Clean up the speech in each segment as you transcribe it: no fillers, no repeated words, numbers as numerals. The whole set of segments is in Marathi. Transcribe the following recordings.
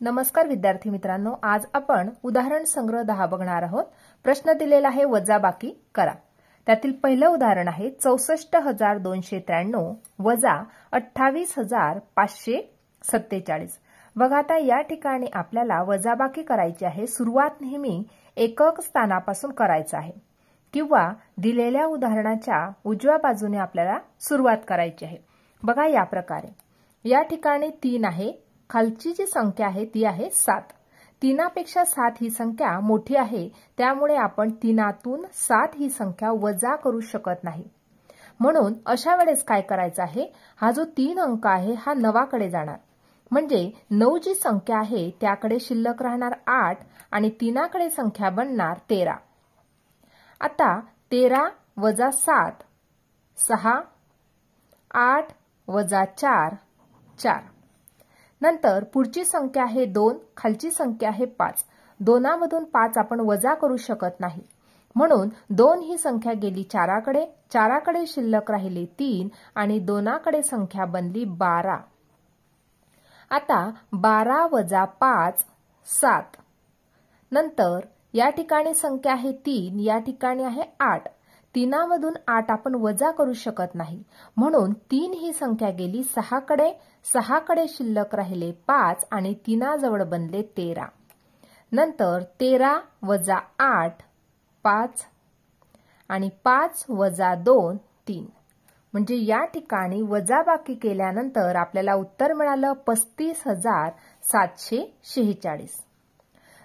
नमस्कार विद्यार्थी मित्रांनो, आज आपण उदाहरण संग्रह 10 बघणार आहोत। प्रश्न दिलेला आहे वजाबाकी करा। त्यातील पहिलं उदाहरण आहे 64,293 वजा 28,547। बघा आता या ठिकाणी आपल्याला वजाबाकी करायची आहे। सुरुवात नेहमी एकक स्थानापासून करायचं आहे किंवा दिलेल्या उदाहरणाच्या उजव्या बाजूने आपल्याला सुरुवात करायची आहे। बघा या प्रकारे या ठिकाणी 3 आहे, खालची जी संख्या आहे ती आहे 7। 3पेक्षा 7 ही संख्या मोठी आहे, त्यामुळे आपण 3तून 7 ही संख्या वजा करू शकत नाही। म्हणून अशा वेळेस काय करायचं आहे, हा जो 3 अंक आहे हा 9कडे जाणार, म्हणजे 9 जी संख्या आहे त्याकडे शिल्लक राहणार 8 आणि 3कडे संख्या बनणार 13। आता 13 वजा 7 6, 8 वजा 4 4। नंतर पुढची संख्या आहे 2, खालची संख्या आहे 5। 2मधून 5 आपण वजा करू शकत नाही, म्हणून 2 ही संख्या गेली 4कडे, 4कडे शिल्लक राहिले 3 आणि 2कडे संख्या बनली 12। आता 12 वजा 5 7। नंतर या ठिकाणी संख्या आहे 3, या ठिकाणी आहे 8। 3मधून 8 आपण वजा करू शकत नाही, म्हणून 3 ही संख्या गेली 6कडे, 6कडे शिल्लक राहिले 5 आणि 3जवळ बनले 13। नंतर 13 वजा 8 5 आणि 5 वजा 2 3। म्हणजे या ठिकाणी वजाबाकी केल्यानंतर आपल्याला उत्तर मिळालं 35,746।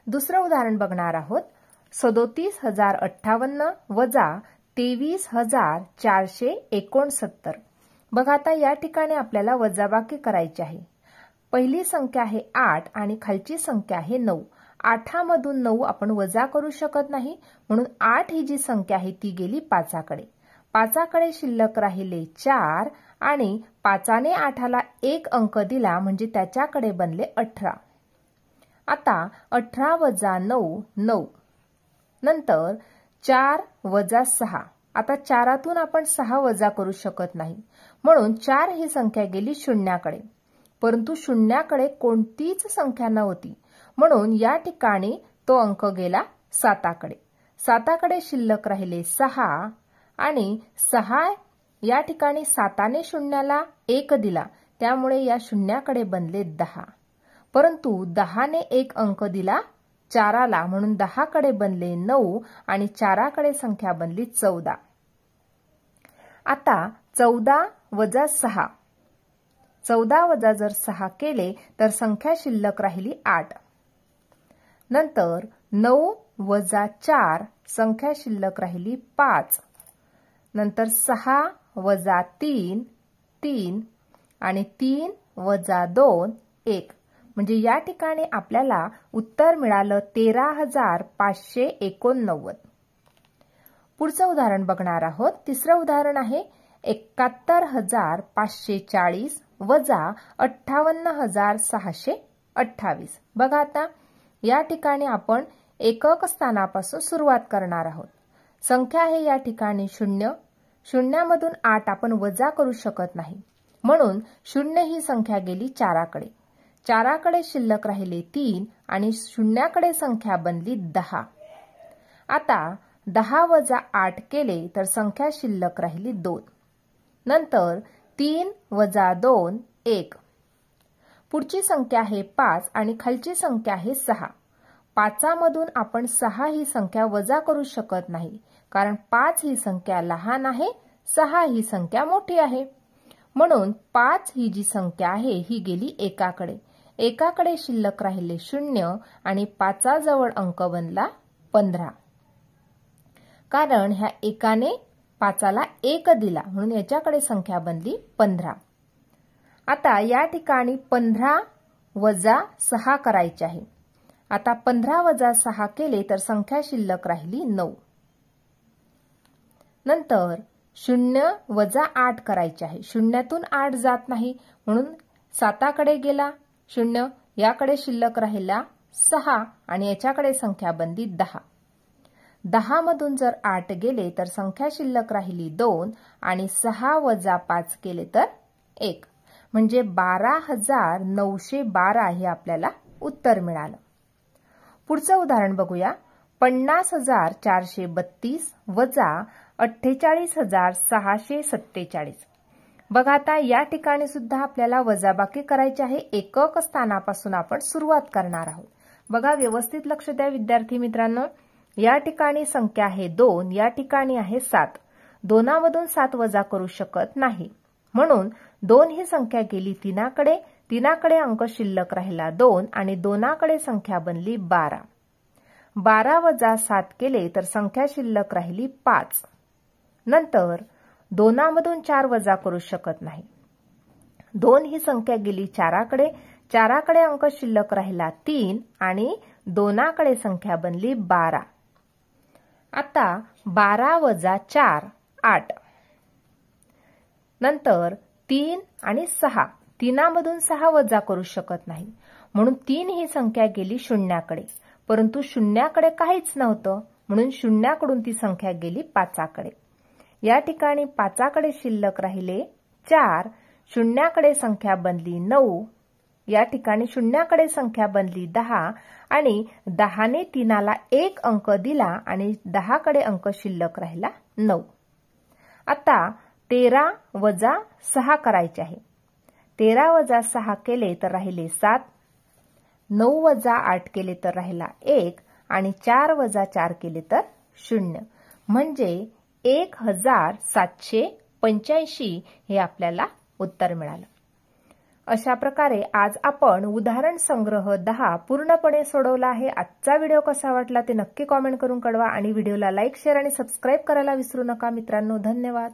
दुसरं उदाहरण बघणार आहोत 37,058 वजा 23,469। बघा आता या ठिकाणी आपल्याला वजाबाकी करायची आहे। पहिली संख्या आहे 8 आणि खालची संख्या आहे 9। 8मधून 9 आपण वजा करू शकत नाही, म्हणून 8 ही जी संख्या आहे ती गेली 5कडे, 5कडे शिल्लक राहिले 4 आणि 5ने 8ला 1 अंक दिला, म्हणजे त्याच्याकडे बनले 18। आता 18 वजा 9 9। नंतर 4 वजा 6। आता 4तून आपण 6 वजा करू शकत नाही, म्हणून 4 ही संख्या गेली 0कडे, परंतु 0कडे कोणतीच संख्या नव्हती, म्हणून या ठिकाणी तो अंक गेला 7कडे। 7कडे शिल्लक राहिले 6 आणि 6 या ठिकाणी 7ने 0ला 1 दिला, त्यामुळे या 0कडे बनले 10। परंतु 10ने 1 अंक दिला 4ला, म्हणून 10कडे बनले 9 आणि 4कडे संख्या बनली 14। आता 14 वजा 6। 14 वजा जर 6 केले तर संख्या शिल्लक राहिली 8। नंतर 9 वजा 4 संख्या शिल्लक राहिली 5। नंतर 6 वजा 3 3 आणि 3 वजा 2 1। म्हणजे या ठिकाणी आपल्याला उत्तर मिळालं 13,589। पुढचं उदाहरण बघणार आहोत। तिसरं उदाहरण आहे 71,540 वजा 58,628। बघा आता या ठिकाणी आपण एकक स्थानापासून सुरुवात करणार आहोत। संख्या आहे या ठिकाणी 0, 0मधून 8 आपण वजा करू शकत नाही, म्हणून 0 ही संख्या गेली 4कडे, 4कडे शिल्लक राहिले 3 आणि 0कडे संख्या बनली 10। आता 10 वजा 8 केले तर संख्या शिल्लक राहिली 2। नंतर 3 वजा 2 1। पुढची संख्या आहे 5 आणि खालची संख्या आहे 6। 5मधून आपण 6 ही संख्या वजा करू शकत नाही, कारण 5 ही संख्या लहान आहे, 6 ही संख्या मोठी आहे, म्हणून 5 ही जी संख्या आहे ही गेली 1कडे, 1कडे शिल्लक राहिले 0 आणि 5जवळ अंक बनला 15। कारण ह्या 1ने 5ला 1 दिला, म्हणून याच्याकडे संख्या बनली 15। आता या ठिकाणी 15 वजा 6 करायचे आहे। आता 15 वजा 6 केले तर संख्या शिल्लक राहिली 9। नंतर 0 वजा 8 करायचे आहे। 0तून 8 जात नाही, म्हणून 7कडे गेला 0, याकडे शिल्लक राहिला 6 आणि याच्याकडे संख्या बनली 10। 10मधून जर 8 गेले तर संख्या शिल्लक राहिली 2 आणि 6 वजा 5 केले तर 1, म्हणजे 12,912 हे आपल्याला उत्तर मिळालं. पुढचं उदाहरण बघूया. 50,432 वजा 48,647. बघा आता या ठिकाणी सुद्धा आपल्याला वजाबाकी करायची आहे. एकक स्थानापासून आपण सुरुवात करणार आहोत. बघा व्यवस्थित लक्ष द्या विद्यार्थी मित्रांनो. या ठिकाणी संख्या आहे 2, या ठिकाणी आहे 7. 2मधून 7 वजा करू शकत नाही, म्हणून 2 ही संख्या गेली 3कडे. 3कडे अंक शिल्लक राहिला 2 आणि 2कडे संख्या बनली 12. 12 वजा 7 केले तर संख्या शिल्लक राहिली 5. नंतर 2मधून 4 वजा करू शकत नाही. 2 ही संख्या गेली 4कडे. 4कडे अंक शिल्लक राहिला 3 आणि 2कडे संख्या बनली 12. आता 12 वजा 4 8. नंतर 3 आणि 6. 3मधून 6 वजा करू शकत नाही, म्हणून 3 ही संख्या गेली 0कडे. परंतु 0कडे काहीच नव्हतं, म्हणून 0कडून ती संख्या गेली 5कडे. या ठिकाणी 5कडे शिल्लक राहिले 4. 0कडे संख्या बनली 9. या ठिकाणी 0कडे संख्या बनली 10 आणि 10ने 3ला 1 अंक दिला आणि 10कडे अंक शिल्लक राहिला 9. आता 13 वजा 6 करायचे आहे. 13 वजा 6 केले तर राहिले 7. 9 वजा 8 केले तर राहिला 1 आणि 4 वजा 4 केले तर 0. म्हणजे 1785 हे आपल्याला उत्तर मिळालं. अशा प्रकारे आज आपण उदाहरण संग्रह 10 पूर्णपणे सोडवला आहे. आजचा व्हिडिओ कसा वाटला ते नक्की कॉमेंट करून कळवा आणि व्हिडिओला लाईक, शेअर आणि सबस्क्राईब करायला विसरू नका मित्रांनो. धन्यवाद.